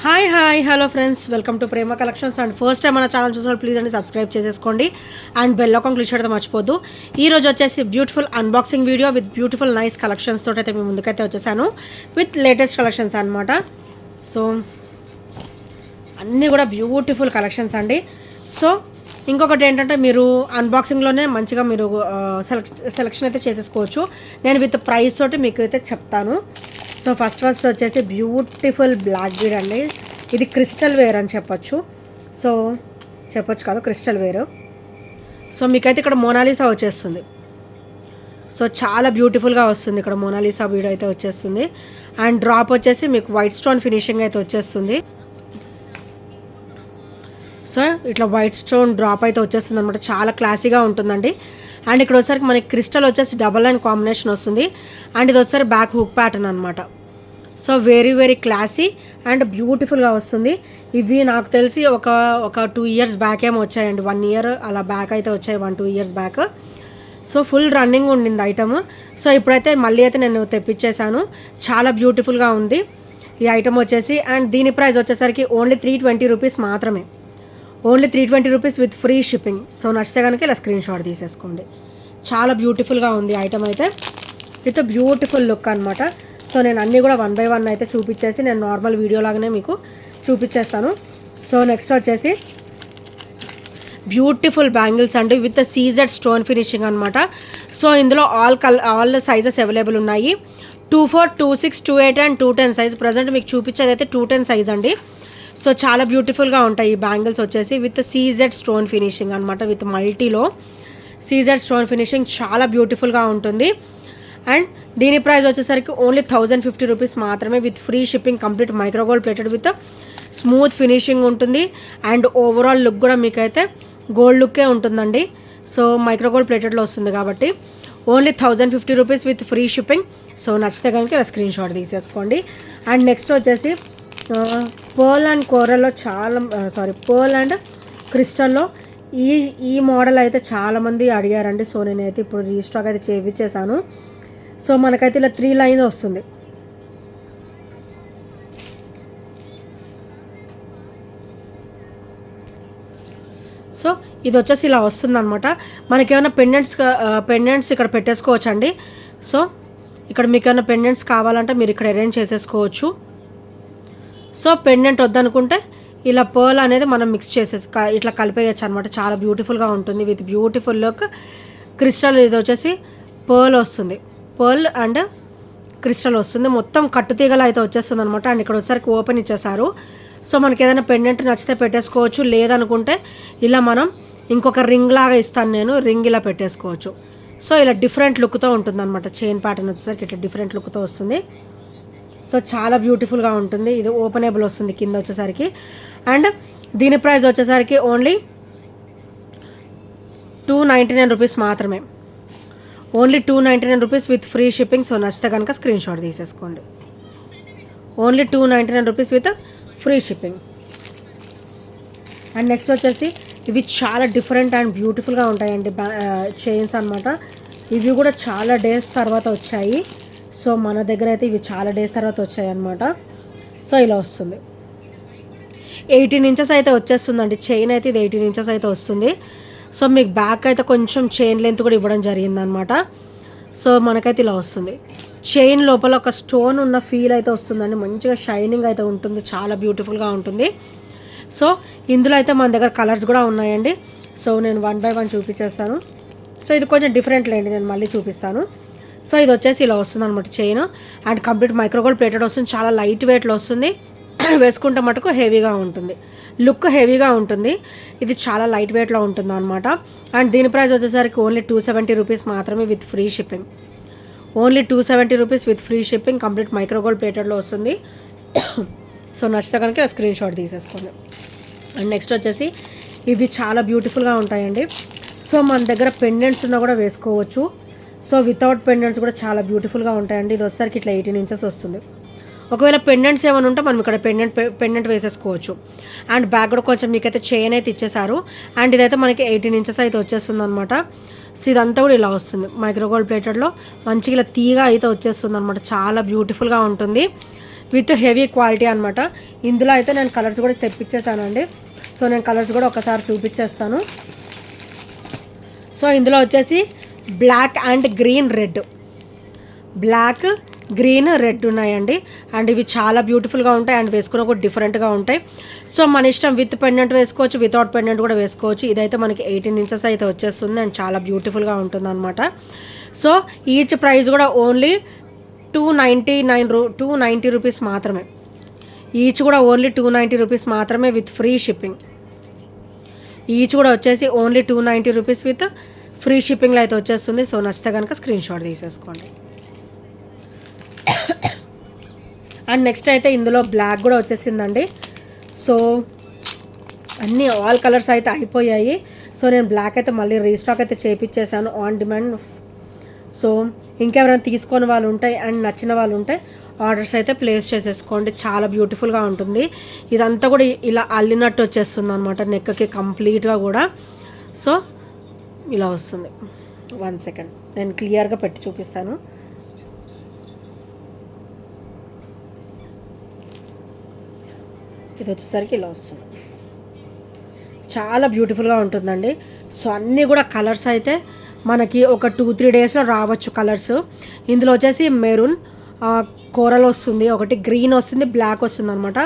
Hi hello friends, welcome to Prema collections. And first time మన channel చూసిన please అండి subscribe చేసేసుకోండి and bell icon click చేయడం మర్చిపోద్దు. ఈ రోజు వచ్చేసి beautiful unboxing video with beautiful nice collections తోటి అయితే మేము ముందుకైతే వచ్చేసాను విత్ లేటెస్ట్ కలెక్షన్స్ అనమాట. సో అన్నీ కూడా బ్యూటిఫుల్ కలెక్షన్స్ అండి. సో ఇంకొకటి ఏంటంటే మీరు అన్బాక్సింగ్లోనే మంచిగా మీరు సెలెక్షన్ అయితే చేసేసుకోవచ్చు. నేను విత్ ప్రైస్ తోటి మీకు అయితే చెప్తాను. సో ఫస్ట్ వచ్చేసి బ్యూటిఫుల్ బ్లాక్ బీడ్ అండి. ఇది క్రిస్టల్ వేర్ అని చెప్పొచ్చు. సో చెప్పొచ్చు కాదు, క్రిస్టల్ వేర్. సో మీకైతే ఇక్కడ మోనాలిసా వచ్చేస్తుంది. సో చాలా బ్యూటిఫుల్గా వస్తుంది. ఇక్కడ మోనాలిసా బీడ్ అయితే వచ్చేస్తుంది. అండ్ డ్రాప్ వచ్చేసి మీకు వైట్ స్టోన్ ఫినిషింగ్ అయితే వచ్చేస్తుంది. సో ఇట్లా వైట్ స్టోన్ డ్రాప్ అయితే వచ్చేస్తుంది అనమాట. చాలా క్లాసీగా ఉంటుందండి. అండ్ ఇక్కడ వచ్చేసరికి మనకి క్రిస్టల్ వచ్చేసి డబల్ లైన్ కాంబినేషన్ వస్తుంది. అండ్ ఇది వచ్చేసరికి బ్యాక్ హుక్ ప్యాటర్న్ అనమాట. సో వెరీ క్లాసీ అండ్ బ్యూటిఫుల్గా వస్తుంది. ఇవి నాకు తెలిసి ఒక 2 years బ్యాక్ ఏమో వచ్చాయండి. 1 year అలా బ్యాక్ అయితే వచ్చాయి, 1-2 years back. So full running ఉండింది ఐటమ్. సో ఇప్పుడైతే మళ్ళీ అయితే నేను తెప్పించేశాను. చాలా బ్యూటిఫుల్గా ఉంది ఈ ఐటమ్ వచ్చేసి. అండ్ దీని ప్రైస్ వచ్చేసరికి ఓన్లీ 320 రూపీస్ మాత్రమే. Only 320 rupees with free shipping. So నచ్చితే కనుక ఇలా స్క్రీన్ షాట్ తీసేసుకోండి. చాలా బ్యూటిఫుల్గా ఉంది ఐటమ్ అయితే, విత్ బ్యూటిఫుల్ లుక్ అనమాట. సో నేను అన్నీ కూడా 1 by 1 అయితే చూపించేసి నేను నార్మల్ వీడియో లాగానే మీకు చూపించేస్తాను. సో నెక్స్ట్ వచ్చేసి బ్యూటిఫుల్ బ్యాంగిల్స్ అండి విత్ సీజెడ్ స్టోన్ ఫినిషింగ్ అనమాట. సో ఇందులో ఆల్ సైజెస్ అవైలబుల్ ఉన్నాయి. 24, 26, 28 అండ్ 210 సైజ్. ప్రజెంట్ మీకు చూపించేది అయితే 210 సైజ్ అండి. సో చాలా బ్యూటిఫుల్గా ఉంటాయి ఈ బ్యాంగిల్స్ వచ్చేసి విత్ సీజెడ్ స్టోన్ ఫినిషింగ్ అనమాట. విత్ మల్టీలో సీజెడ్ స్టోన్ ఫినిషింగ్ చాలా బ్యూటిఫుల్గా ఉంటుంది. అండ్ దీని ప్రైస్ వచ్చేసరికి ఓన్లీ 1050 రూపీస్ మాత్రమే with free shipping. Complete micro gold plated with smooth finishing ఉంటుంది. అండ్ ఓవరాల్ లుక్ కూడా మీకైతే గోల్డ్ లుక్కే ఉంటుందండి. సో మైక్రోగోల్డ్ ప్లేటెడ్లో వస్తుంది కాబట్టి only 1050 rupees with free shipping. So నచ్చితే కనుక ఇలా స్క్రీన్ షాట్ తీసేసుకోండి. అండ్ నెక్స్ట్ వచ్చేసి పర్ల్ అండ్ కోరల్లో పర్ల్ అండ్ క్రిస్టల్లో ఈ మోడల్ అయితే చాలామంది అడిగారండి. సో నేనైతే ఇప్పుడు రీస్టాక్ అయితే చేయించేసాను. సో మనకైతే ఇలా 3 లైన్స్ వస్తుంది. సో ఇది వచ్చేసి ఇలా వస్తుంది అనమాట. మనకేమైనా పెండెంట్స్ ఇక్కడ పెట్టేసుకోవచ్చు అండి. సో ఇక్కడ మీకు ఏమైనా పెండెంట్స్ కావాలంటే మీరు ఇక్కడ అరేంజ్ చేసేసుకోవచ్చు. సో పెండెంట్ వద్దనుకుంటే ఇలా పర్ల్ అనేది మనం మిక్స్ ఇట్లా కలిపేయచ్చు అనమాట. చాలా బ్యూటిఫుల్గా ఉంటుంది విత్ బ్యూటిఫుల్ లుక్. క్రిస్టల్ ఇది వచ్చేసి పర్ల్ వస్తుంది, పర్ల్ అండ్ క్రిస్టల్ వస్తుంది. మొత్తం కట్టుతీగలు అయితే వచ్చేస్తుంది అనమాట. అండ్ ఇక్కడ వచ్చేసరికి ఓపెన్ ఇచ్చేసారు. సో మనకి ఏదైనా పెండెంట్ నచ్చితే పెట్టేసుకోవచ్చు. లేదనుకుంటే ఇలా మనం ఇంకొక రింగ్ లాగా ఇస్తాను నేను, రింగ్ ఇలా పెట్టేసుకోవచ్చు. సో ఇలా డిఫరెంట్ లుక్తో ఉంటుంది అనమాట. చైన్ ప్యాటర్న్ వచ్చేసరికి ఇట్లా డిఫరెంట్ లుక్తో వస్తుంది. సో చాలా బ్యూటిఫుల్గా ఉంటుంది. ఇది ఓపెనబుల్ వస్తుంది కింద వచ్చేసరికి. అండ్ దీని ప్రైస్ వచ్చేసరికి ఓన్లీ 299 రూపీస్ మాత్రమే. Only 299 rupees with free shipping. So నచ్చితే కనుక స్క్రీన్ షాట్ తీసేసుకోండి. Only 299 rupees with free shipping. And next వచ్చేసి ఇవి చాలా డిఫరెంట్ అండ్ బ్యూటిఫుల్గా ఉంటాయండి చైన్స్ అనమాట. ఇవి కూడా చాలా డేస్ తర్వాత వచ్చాయి. సో మన దగ్గర అయితే ఇవి చాలా డేస్ తర్వాత వచ్చాయి అనమాట. సో ఇలా వస్తుంది. 18 ఇంచెస్ అయితే వచ్చేస్తుందండి చైన్ అయితే. ఇది 18 ఇంచెస్ అయితే వస్తుంది. సో మీకు బ్యాక్ అయితే కొంచెం చైన్ లెంత్ కూడా ఇవ్వడం జరిగిందనమాట. సో మనకైతే ఇలా వస్తుంది. చైన్ లోపల ఒక స్టోన్ ఉన్న ఫీల్ అయితే వస్తుందండి. మంచిగా షైనింగ్ అయితే ఉంటుంది. చాలా బ్యూటిఫుల్గా ఉంటుంది. సో ఇందులో అయితే మన దగ్గర కలర్స్ కూడా ఉన్నాయండి. సో నేను 1 by 1 చూపించేస్తాను. సో ఇది కొంచెం డిఫరెంట్ లేండి, నేను మళ్ళీ చూపిస్తాను. సో ఇది వచ్చేసి ఇలా వస్తుంది అనమాట chain. And complete micro gold plated వస్తుంది. చాలా లైట్ వెయిట్లో వస్తుంది. వేసుకుంటే మటుకు హెవీగా ఉంటుంది, లుక్ హెవీగా ఉంటుంది. ఇది చాలా లైట్ వెయిట్లో ఉంటుంది అనమాట. అండ్ దీని ప్రైస్ వచ్చేసరికి ఓన్లీ 270 రూపీస్ మాత్రమే with free shipping. Only 270 rupees with free shipping. Complete micro gold ప్లేటెడ్లో వస్తుంది. సో నచ్చితే కనుక స్క్రీన్ షాట్ తీసేసుకోండి. అండ్ నెక్స్ట్ వచ్చేసి ఇవి చాలా బ్యూటిఫుల్గా ఉంటాయండి. సో మన దగ్గర పెండెంట్స్ ఉన్నా కూడా వేసుకోవచ్చు. సో వితౌట్ పెండెంట్స్ కూడా చాలా బ్యూటిఫుల్గా ఉంటాయండి. ఇది వచ్చేసరికి ఇట్లా 18 ఇంచెస్ వస్తుంది. ఒకవేళ పెండెంట్స్ ఏమైనా ఉంటే మనం ఇక్కడ పెండెంట్ వేసేసుకోవచ్చు. అండ్ బ్యాక్ కూడా కొంచెం మీకైతే చైన్ అయితే ఇచ్చేసారు. అండ్ ఇదైతే మనకి 18 ఇంచెస్ అయితే వచ్చేస్తుంది అనమాట. సో ఇదంతా కూడా ఇలా వస్తుంది మైక్రోగోల్డ్ ప్లేటెడ్లో. మంచిగా ఇలా తీగా అయితే వచ్చేస్తుంది అనమాట. చాలా బ్యూటిఫుల్గా ఉంటుంది. విత్ హెవీ క్వాలిటీ అనమాట. ఇందులో అయితే నేను కలర్స్ కూడా తెప్పించేసానండి. సో నేను కలర్స్ కూడా ఒకసారి చూపించేస్తాను. సో ఇందులో వచ్చేసి black and green red, black green red ఉన్నాయండి. అండ్ ఇవి చాలా బ్యూటిఫుల్గా ఉంటాయి అండ్ వేసుకున్న కూడా డిఫరెంట్గా ఉంటాయి. సో మన ఇష్టం, విత్ పెండెంట్ వేసుకోవచ్చు, వితౌట్ పెండెంట్ కూడా వేసుకోవచ్చు. ఇదైతే మనకి 18 ఇంచెస్ అయితే వచ్చేస్తుంది అండ్ చాలా బ్యూటిఫుల్గా ఉంటుంది అనమాట. సో ఈచ్ ప్రైస్ కూడా ఓన్లీ 290 రూపీస్ మాత్రమే. ఈచ్ కూడా ఓన్లీ 290 రూపీస్ మాత్రమే విత్ ఫ్రీ షిప్పింగ్. ఈచ్ కూడా వచ్చేసి ఓన్లీ 290 రూపీస్ విత్ ఫ్రీ షిప్పింగ్లో అయితే వచ్చేస్తుంది. సో నచ్చితే కనుక స్క్రీన్ షాట్ తీసేసుకోండి. అండ్ నెక్స్ట్ అయితే ఇందులో బ్లాక్ కూడా వచ్చేసిందండి. సో అన్నీ ఆల్ కలర్స్ అయితే అయిపోయాయి. సో నేను బ్లాక్ అయితే మళ్ళీ రీస్టాక్ అయితే చేయించేసాను ఆన్ డిమాండ్. సో ఇంకెవరైనా తీసుకొని వాళ్ళు ఉంటాయి అండ్ నచ్చిన వాళ్ళు ఉంటే ఆర్డర్స్ అయితే ప్లేస్ చేసేసుకోండి. చాలా బ్యూటిఫుల్గా ఉంటుంది. ఇదంతా కూడా ఇలా అల్లినట్టు వచ్చేస్తుంది అనమాట నెక్కి కంప్లీట్గా కూడా. సో ఇలా వస్తుంది. 1 సెకండ్ నేను క్లియర్గా పెట్టి చూపిస్తాను. ఇది వచ్చేసరికి ఇలా వస్తుంది. చాలా బ్యూటిఫుల్గా ఉంటుందండి. సో అన్నీ కూడా కలర్స్ అయితే మనకి ఒక 2-3 డేస్లో రావచ్చు కలర్స్. ఇందులో వచ్చేసి మెరూన్, కోరల్ వస్తుంది, ఒకటి గ్రీన్ వస్తుంది, బ్లాక్ వస్తుంది అనమాట.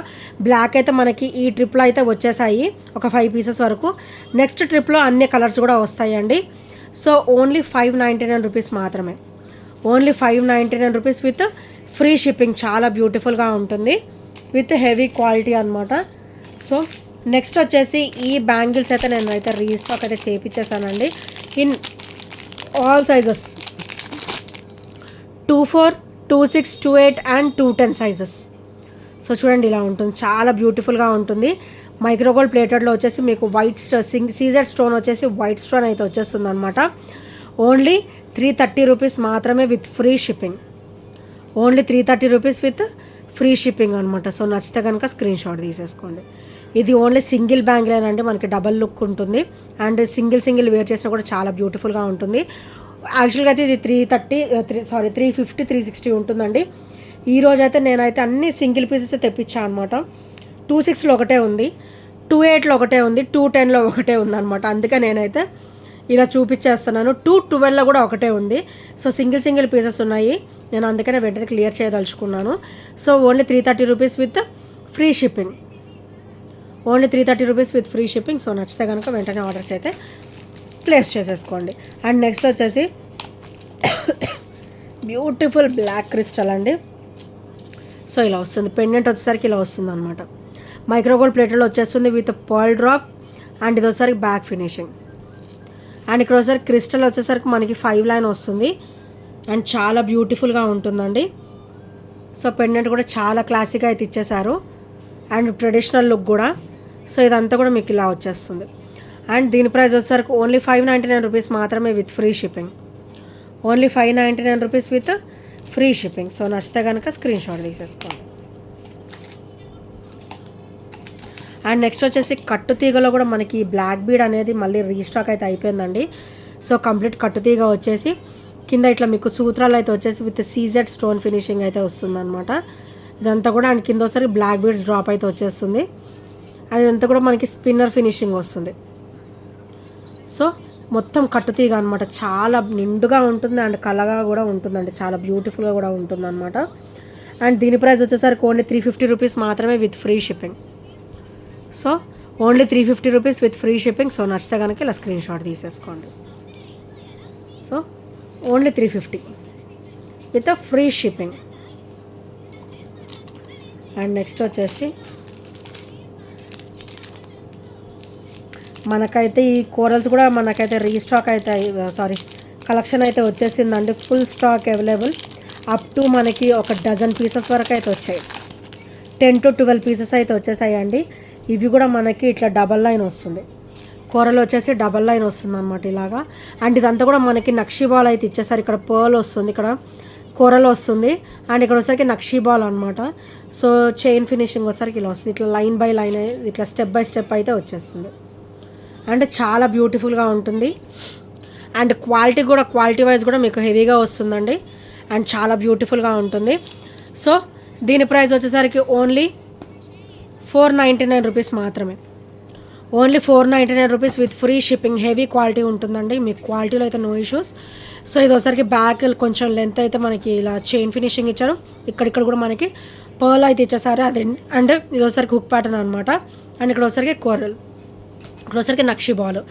బ్లాక్ అయితే మనకి ఈ ట్రిప్లో అయితే వచ్చేసాయి ఒక 5 పీసెస్ వరకు. నెక్స్ట్ ట్రిప్లో అన్ని కలర్స్ కూడా వస్తాయండి. సో ఓన్లీ 599 రూపీస్ మాత్రమే. Only 599 rupees with free shipping. చాలా బ్యూటిఫుల్గా ఉంటుంది విత్ హెవీ క్వాలిటీ అనమాట. సో నెక్స్ట్ వచ్చేసి ఈ బ్యాంగిల్స్ అయితే నేను అయితే రీస్టాక్ అయితే చేయించేసానండి in all sizes, 24, 26, 28 and 210 sizes. So చూడండి ఇలా ఉంటుంది. చాలా బ్యూటిఫుల్గా ఉంటుంది. మైక్రోగోల్డ్ ప్లేటెడ్లో వచ్చేసి మీకు వైట్ సీజెడ్ స్టోన్ వచ్చేసి వైట్ స్టోన్ అయితే వచ్చేస్తుంది అనమాట. ఓన్లీ 330 రూపీస్ మాత్రమే with free shipping. Only 330 rupees with free shipping అనమాట. సో నచ్చితే కనుక స్క్రీన్ షాట్ తీసేసుకోండి. ఇది ఓన్లీ సింగిల్ బ్యాంగిలేనండి, మనకి డబల్ లుక్ ఉంటుంది అండ్ సింగిల్ వేర్ చేసినా కూడా చాలా బ్యూటిఫుల్గా ఉంటుంది. యాక్చువల్గా అయితే ఇది 350, 360 ఉంటుందండి. ఈరోజు అయితే నేనైతే అన్ని సింగిల్ పీసెస్ తెప్పించాను అనమాట. 26లో ఒకటే ఉంది, 28లో ఒకటే ఉంది, 210లో ఒకటే ఉంది అనమాట. అందుకే నేనైతే ఇలా చూపించేస్తున్నాను. 212లో కూడా ఒకటే ఉంది. సో సింగిల్ పీసెస్ ఉన్నాయి. నేను అందుకనే వెంటనే క్లియర్ చేయదలుచుకున్నాను. So only 330 rupees with free shipping. Only 330 rupees with free shipping. So నచ్చితే కనుక వెంటనే ఆర్డర్స్ అయితే ప్లేస్ చేసేసుకోండి. అండ్ నెక్స్ట్ వచ్చేసి బ్యూటిఫుల్ బ్లాక్ క్రిస్టల్ అండి. సో ఇలా వస్తుంది. పెండెంట్ వచ్చేసరికి ఇలా వస్తుంది అనమాట. మైక్రోగోల్డ్ ప్లేట్లో వచ్చేస్తుంది విత్ పర్ల్ డ్రాప్ అండ్ ఇది వచ్చేసరికి బ్యాక్ ఫినిషింగ్. అండ్ ఇక్కడ వచ్చేసరికి క్రిస్టల్ వచ్చేసరికి మనకి 5 లైన్ వస్తుంది అండ్ చాలా బ్యూటిఫుల్గా ఉంటుందండి. సో పెండెంట్ కూడా చాలా క్లాసిక్గా అయితే ఇచ్చేసారు అండ్ ట్రెడిషనల్ లుక్ కూడా. సో ఇదంతా కూడా మీకు ఇలా వచ్చేస్తుంది. అండ్ దీని ప్రైస్ వచ్చేసరికి ఓన్లీ 599 రూపీస్ మాత్రమే with free shipping. Only 599 rupees with free shipping. So నచ్చితే కనుక స్క్రీన్ షాట్ తీసేసుకోండి. అండ్ నెక్స్ట్ వచ్చేసి కట్టుతీగలో కూడా మనకి బ్లాక్ బీడ్ అనేది మళ్ళీ రీస్టాక్ అయితే అయిపోయిందండి. సో కంప్లీట్ కట్టుతీగ వచ్చేసి కింద ఇట్లా మీకు సూత్రాలు అయితే వచ్చేసి విత్ సీజెడ్ స్టోన్ ఫినిషింగ్ అయితే వస్తుందన్నమాట. ఇదంతా కూడా అండ్ కింద ఒకసారి బ్లాక్ బీడ్స్ డ్రాప్ అయితే వచ్చేస్తుంది. అదంతా కూడా మనకి స్పిన్నర్ ఫినిషింగ్ వస్తుంది. సో మొత్తం కట్టుతీగ అనమాట. చాలా నిండుగా ఉంటుంది అండ్ కలగా కూడా ఉంటుందండి. చాలా బ్యూటిఫుల్గా కూడా ఉంటుంది అనమాట. అండ్ దీని ప్రైస్ వచ్చేసరికి ఓన్లీ 350 రూపీస్ మాత్రమే with free shipping. So only 350 rupees with free shipping. So నచ్చితే కనుక ఇలా స్క్రీన్ షాట్ తీసేసుకోండి. So only 350 with free shipping. And next వచ్చేసి మనకైతే ఈ కోరల్స్ కూడా మనకైతే రీస్టాక్ అయితే కలెక్షన్ అయితే వచ్చేసిందండి. Full stock available. Up to మనకి ఒక డజన్ పీసెస్ వరకు అయితే వచ్చాయి. 10 to 12 పీసెస్ అయితే వచ్చేసాయండి. ఇవి కూడా మనకి ఇట్లా డబల్ లైన్ వస్తుంది. కూరలు వచ్చేసి డబల్ లైన్ వస్తుంది అనమాట ఇలాగా. అండ్ ఇదంతా కూడా మనకి నక్షీ బాల్ అయితే ఇచ్చేసారు. ఇక్కడ పర్ల్ వస్తుంది, ఇక్కడ కూరలు వస్తుంది అండ్ ఇక్కడ వచ్చేసరికి నక్షీ బాల్ అనమాట. సో చైన్ ఫినిషింగ్ వచ్చేసరికి ఇలా వస్తుంది. ఇట్లా లైన్ బై లైన్ ఇట్లా స్టెప్ బై స్టెప్ అయితే వచ్చేస్తుంది. అండ్ చాలా బ్యూటిఫుల్గా ఉంటుంది. అండ్ క్వాలిటీ వైజ్ కూడా మీకు హెవీగా వస్తుందండి అండ్ చాలా బ్యూటిఫుల్గా ఉంటుంది. సో దీని ప్రైస్ వచ్చేసరికి ఓన్లీ 499 రూపీస్ మాత్రమే. Only 499 rupees with free shipping. Heavy quality ఉంటుందండి, మీకు క్వాలిటీలో అయితే నో ఇష్యూస్. సో ఇది ఒకసారికి బ్యాక్ కొంచెం లెంత్ అయితే మనకి ఇలా చైన్ ఫినిషింగ్ ఇచ్చారు, ఇక్కడిక్కడ కూడా మనకి పర్ల్ అయితే ఇచ్చేసారు. అది అండ్ ఇది ఒకసారికి హుక్ ప్యాటర్న్ అనమాట. అండ్ ఇక్కడ ఒకసారికి కోరల్, ఇక్కడ ఒకసారికి నక్షి బాల్.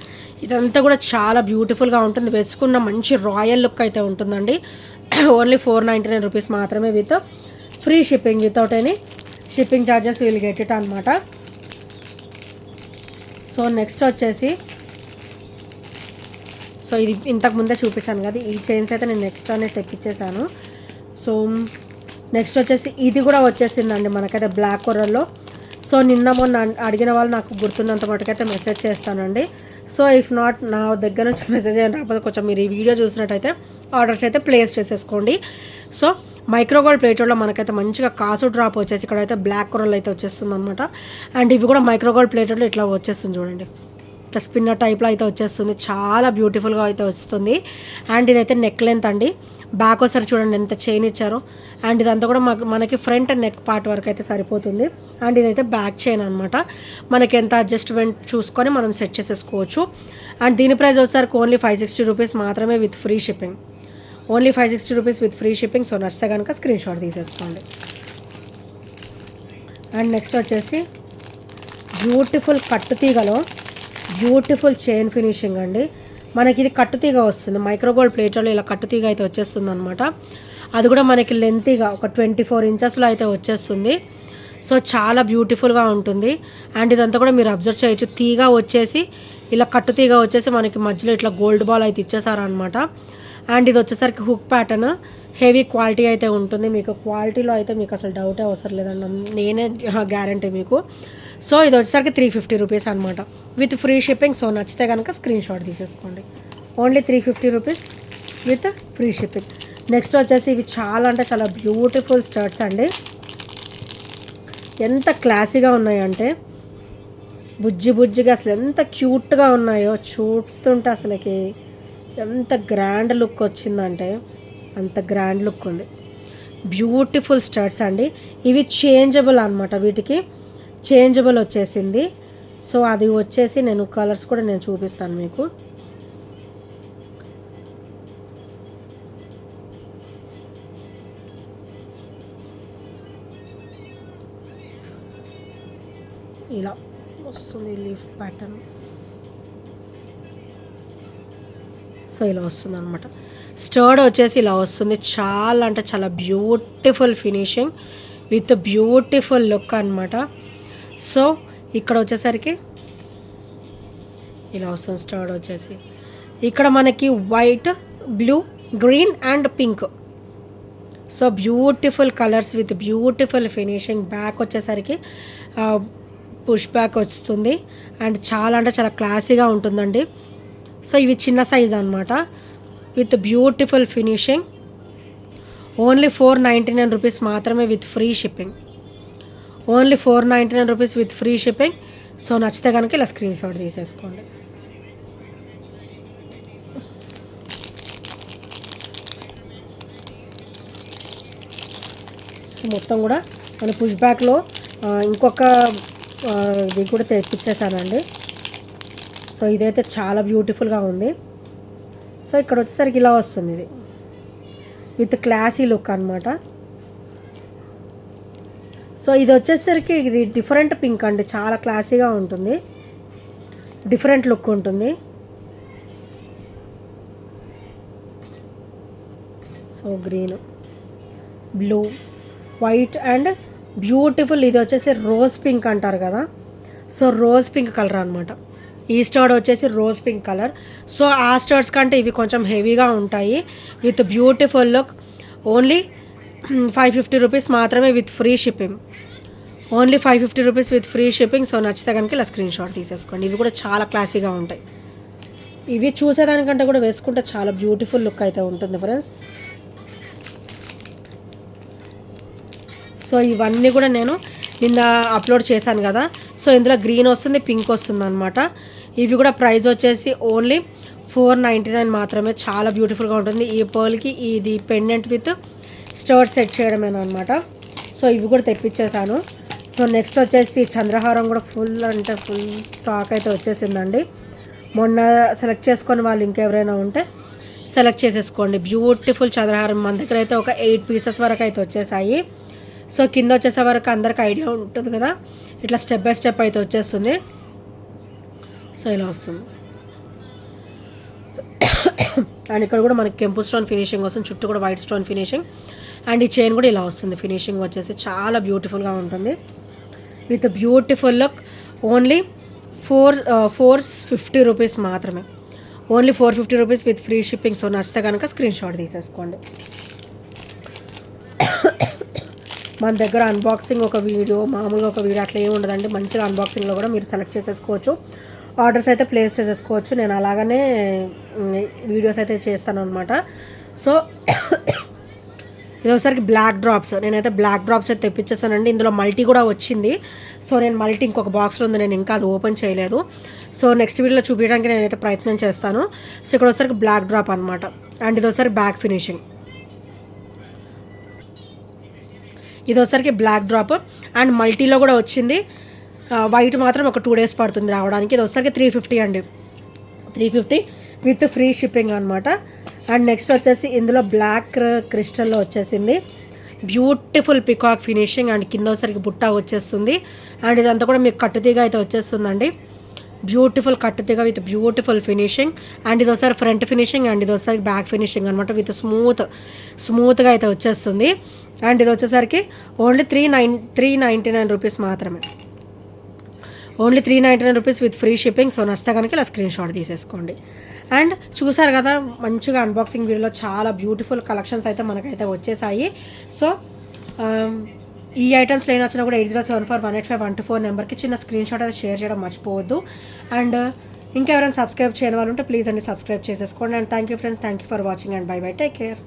ఇదంతా కూడా చాలా బ్యూటిఫుల్గా ఉంటుంది, వేసుకున్న మంచి రాయల్ లుక్ అయితే ఉంటుందండి. ఓన్లీ 499 రూపీస్ మాత్రమే with free shipping, without any shipping charges will get it అనమాట. సో నెక్స్ట్ వచ్చేసి, సో ఇది ఇంతకు ముందే చూపించాను కదా, ఈ చైన్స్ అయితే నేను నెక్స్ట్ అనేది తెప్పించేసాను. సో నెక్స్ట్ వచ్చేసి ఇది కూడా వచ్చేసిందండి మనకైతే బ్లాక్ కలర్లో. సో నిన్న మొన్న అడిగిన వాళ్ళు నాకు గుర్తున్నంత మటుకైతే మెసేజ్ చేస్తానండి. సో ఇఫ్ నాట్ నా దగ్గర నుంచి మెసేజ్ అయిన రాకపోతే కొంచెం మీరు ఈ వీడియో చూసినట్టయితే ఆర్డర్స్ అయితే ప్లేస్ చేసేసుకోండి. సో మైక్రోగోల్డ్ ప్లేట్లో మనకైతే మంచిగా కాసు డ్రాప్ వచ్చేసి ఇక్కడైతే బ్లాక్ కలర్లో అయితే వచ్చేస్తుంది అనమాట. అండ్ ఇవి కూడా మైక్రోగోల్డ్ ప్లేట్లో ఇట్లా వచ్చేస్తుంది చూడండి, ఇట్లా స్పిన్నర్ టైప్లో అయితే వచ్చేస్తుంది, చాలా బ్యూటిఫుల్గా అయితే వస్తుంది. అండ్ ఇదైతే నెక్ లెంత్ అండి, బ్యాక్ ఒకసారి చూడండి ఎంత చైన్ ఇచ్చారో. అండ్ ఇదంతా కూడా మనకి ఫ్రంట్ అండ్ నెక్ పార్ట్ వరకు అయితే సరిపోతుంది. అండ్ ఇదైతే బ్యాక్ చైన్ అనమాట, మనకి ఎంత అడ్జస్ట్మెంట్ చూసుకొని మనం సెట్ చేసేసుకోవచ్చు. అండ్ దీని ప్రైస్ వచ్చేసరికి ఓన్లీ 560 రూపీస్ మాత్రమే with free shipping. Only 560 rupees with free shipping. So నచ్చితే కనుక స్క్రీన్ షాట్ తీసేసుకోండి. అండ్ నెక్స్ట్ వచ్చేసి బ్యూటిఫుల్ కట్టు తీగలో బ్యూటిఫుల్ చైన్ ఫినిషింగ్ అండి. మనకి ఇది కట్టుతీగ వస్తుంది, మైక్రోగోల్డ్ ప్లేట్లో ఇలా కట్టుతీగ అయితే వచ్చేస్తుంది అనమాట. అది కూడా మనకి లెంతీగా ఒక 24 ఇంచెస్లో అయితే వచ్చేస్తుంది. సో చాలా బ్యూటిఫుల్గా ఉంటుంది. అండ్ ఇదంతా కూడా మీరు అబ్జర్వ్ చేయొచ్చు, తీగ వచ్చేసి ఇలా కట్టుతీగ వచ్చేసి మనకి మధ్యలో ఇట్లా గోల్డ్ బాల్ అయితే ఇచ్చేసారనమాట. అండ్ ఇది వచ్చేసరికి హుక్ ప్యాటర్న్, హెవీ క్వాలిటీ అయితే ఉంటుంది. మీకు క్వాలిటీలో అయితే మీకు అసలు డౌటే అవసరం లేదండి, నేనే గ్యారంటీ మీకు. సో ఇది వచ్చేసరికి 350 రూపీస్ అనమాట విత్ ఫ్రీ షిప్పింగ్. సో నచ్చితే కనుక స్క్రీన్ షాట్ తీసేసుకోండి. Only 350 rupees with free shipping. Next వచ్చేసి ఇవి చాలా అంటే చాలా బ్యూటిఫుల్ స్టర్ట్స్ అండి, ఎంత క్లాసీగా ఉన్నాయంటే బుజ్జి బుజ్జిగా అసలు ఎంత క్యూట్గా ఉన్నాయో చూస్తుంటే అసలుకి ఎంత గ్రాండ్ లుక్ వచ్చిందంటే అంత గ్రాండ్ లుక్ ఉంది. బ్యూటిఫుల్ స్టర్ట్స్ అండి, ఇవి చేంజబుల్ అనమాట, వీటికి చేంజబుల్ వచ్చేసింది. సో అది వచ్చేసి నేను కలర్స్ కూడా నేను చూపిస్తాను మీకు. ఇలా వస్తుంది లీఫ్ ప్యాటర్న్. సో ఇలా వస్తుంది అనమాట, స్టర్డ్ వచ్చేసి ఇలా వస్తుంది. చాలా అంటే చాలా beautiful finishing with beautiful look అనమాట. సో ఇక్కడ వచ్చేసరికి ఇలా వస్తుంది స్టర్డ్ వచ్చేసి. ఇక్కడ మనకి white, blue, green and pink. So beautiful colours with beautiful finishing. Back వచ్చేసరికి పుష్ బ్యాక్ వస్తుంది అండ్ చాలా అంటే చాలా క్లాసీగా ఉంటుందండి. సో ఇవి చిన్న సైజ్ అనమాట with beautiful finishing. Only 499 rupees మాత్రమే with free shipping. Only 499 rupees with free shipping. So నచ్చితే కనుక ఇలా స్క్రీన్ షాట్ తీసేసుకోండి. సో మొత్తం కూడా మన పుష్ బ్యాక్లో ఇంకొక ఇది కూడా తెప్పించేసానండి. సో ఇదైతే చాలా బ్యూటిఫుల్గా ఉంది. సో ఇక్కడ వచ్చేసరికి ఇలా వస్తుంది, ఇది విత్ క్లాసీ లుక్ అనమాట. సో ఇది వచ్చేసరికి ఇది డిఫరెంట్ పింక్ అండి, చాలా క్లాసీగా ఉంటుంది, డిఫరెంట్ లుక్ ఉంటుంది. So green, blue, white and beautiful. ఇది వచ్చేసి రోజ్ పింక్ అంటారు కదా, సో రోజ్ పింక్ కలర్ అనమాట. ఈ స్టర్డ్ వచ్చేసి రోజ్ పింక్ కలర్. సో ఆ స్టర్డ్స్ కంటే ఇవి కొంచెం హెవీగా ఉంటాయి with beautiful look. Only 550 rupees మాత్రమే with free shipping. Only 550 rupees with free shipping. So నచ్చితే కనుక ఇలా స్క్రీన్ షాట్ తీసేసుకోండి. ఇవి కూడా చాలా క్లాసీగా ఉంటాయి, ఇవి చూసేదానికంటే కూడా వేసుకుంటే చాలా బ్యూటిఫుల్ లుక్ అయితే ఉంటుంది ఫ్రెండ్స్. సో ఇవన్నీ కూడా నేను నిన్న అప్లోడ్ చేశాను కదా. సో ఇందులో గ్రీన్ వస్తుంది, పింక్ వస్తుంది అనమాట. ఇవి కూడా ప్రైస్ వచ్చేసి ఓన్లీ 499 మాత్రమే. చాలా బ్యూటిఫుల్గా ఉంటుంది. ఈ పర్ల్కి ఇది పెండెంట్ విత్ స్టర్ట్ సెట్ చేయడమేనమాట. సో ఇవి కూడా తెప్పించేసాను. సో నెక్స్ట్ వచ్చేసి చంద్రహారం కూడా ఫుల్ అంటే ఫుల్ స్టాక్ అయితే వచ్చేసిందండి. మొన్న సెలెక్ట్ చేసుకొని వాళ్ళు ఇంకెవరైనా ఉంటే సెలెక్ట్ చేసేసుకోండి. బ్యూటిఫుల్ చంద్రహారం మన దగ్గర అయితే ఒక 8 పీసెస్ వరకు అయితే వచ్చేసాయి. సో కింద వచ్చేసే వరకు అందరికి ఐడియా ఉంటుంది కదా, ఇట్లా స్టెప్ బై స్టెప్ అయితే వచ్చేస్తుంది. సో ఇలా వస్తుంది. అండ్ ఇక్కడ కూడా మనకి కెంపు స్టోన్ ఫినిషింగ్ వస్తుంది, చుట్టూ కూడా వైట్ స్టోన్ ఫినిషింగ్. అండ్ ఈ చైన్ కూడా ఇలా వస్తుంది, ఫినిషింగ్ వచ్చేసి చాలా బ్యూటిఫుల్గా ఉంటుంది with beautiful look. Only 450 rupees మాత్రమే, only 450 rupees with free shipping. So నచ్చితే కనుక స్క్రీన్ షాట్ తీసేసుకోండి. మన దగ్గర అన్బాక్సింగ్ ఒక వీడియో, మామూలుగా ఒక వీడియో అట్లా ఏమి ఉండదండి. మంచిగా అన్బాక్సింగ్లో కూడా మీరు సెలెక్ట్ చేసేసుకోవచ్చు, ఆర్డర్స్ అయితే ప్లేస్ చేసేసుకోవచ్చు. నేను అలాగనే వీడియోస్ అయితే చేస్తాను అనమాట. సో ఇది ఒకసారికి బ్లాక్ డ్రాప్స్, నేనైతే బ్లాక్ డ్రాప్స్ అయితే తెప్పించేసానండి. ఇందులో మల్టీ కూడా వచ్చింది. సో నేను మల్టీ ఇంకొక బాక్స్లో ఉంది, నేను ఇంకా అది ఓపెన్ చేయలేదు. సో నెక్స్ట్ వీడియోలో చూపించడానికి నేనైతే ప్రయత్నం చేస్తాను. సో ఇక్కడ ఒకసారికి బ్లాక్ డ్రాప్ అనమాట. అండ్ ఇది ఒకసారి బ్యాక్ ఫినిషింగ్, ఇది ఒకసారికి బ్లాక్ డ్రాప్. అండ్ మల్టీలో కూడా వచ్చింది, వైట్ మాత్రం ఒక 2 days పడుతుంది రావడానికి. ఇది ఒకసారికి 350 అండి, 350 విత్ ఫ్రీ షిప్పింగ్ అనమాట. అండ్ నెక్స్ట్ వచ్చేసి ఇందులో బ్లాక్ క్రిస్టల్లో వచ్చేసింది, బ్యూటిఫుల్ పికాక్ ఫినిషింగ్. అండ్ కింద ఒకసారికి బుట్ట వచ్చేస్తుంది. అండ్ ఇదంతా కూడా మీకు కట్టుతీగ అయితే వచ్చేస్తుందండి, బ్యూటిఫుల్ కట్టుతీగ విత్ బ్యూటిఫుల్ ఫినిషింగ్. అండ్ ఇది ఒకసారి ఫ్రంట్ ఫినిషింగ్, అండ్ ఇది ఒకసారి బ్యాక్ ఫినిషింగ్ అనమాట విత్ స్మూత్గా అయితే వచ్చేస్తుంది. అండ్ ఇది వచ్చేసరికి ఓన్లీ 399 రూపీస్ మాత్రమే, only 399 rupees with free shipping. So నచ్చితే కనుక ఇలా స్క్రీన్ షాట్ తీసేసుకోండి. అండ్ చూసారు కదా మంచిగా అన్బాక్సింగ్ వీడియోలో చాలా బ్యూటిఫుల్ కలెక్షన్స్ అయితే మనకైతే వచ్చేసాయి. సో ఈ ఐటమ్స్లో ఏం వచ్చినా కూడా 8074185124 నెంబర్కి చిన్న స్క్రీన్ షాట్ అయితే షేర్ చేయడం మర్చిపోవద్దు. అండ్ ఇంకెవరైనా సబ్స్క్రైబ్ చేయని వాళ్ళు ఉంటే ప్లీజ్ అండి సబ్స్క్రైబ్ చేసేసుకోండి. And thank you friends, thank you for watching and by by, take care.